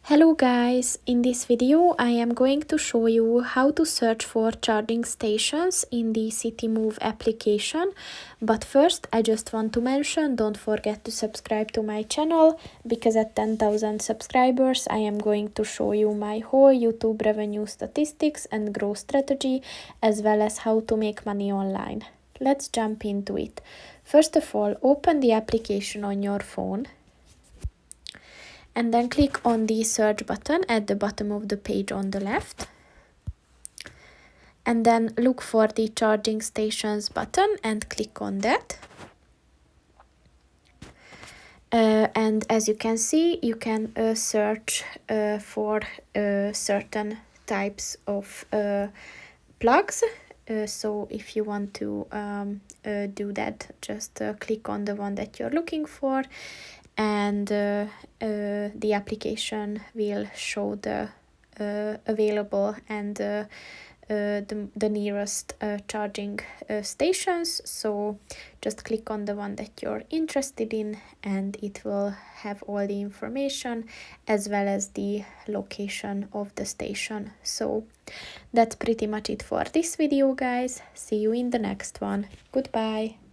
Hello guys, in this video I am going to show you how to search for charging stations in the Citymove application. But first I just want to mention, don't forget to subscribe to my channel, because at 10,000 subscribers I am going to show you my whole YouTube revenue statistics and growth strategy, as well as how to make money online. Let's jump into it. First of all, open the application on your phone. And then click on the search button at the bottom of the page on the left. And then look for the charging stations button and click on that. And as you can see, you can search for certain types of plugs. So if you want to do that, just click on the one that you're looking for, and the application will show the available and the nearest charging stations. So just click on the one that you're interested in, and it will have all the information as well as the location of the station. So that's pretty much it for this video, guys. See you in the next one. Goodbye.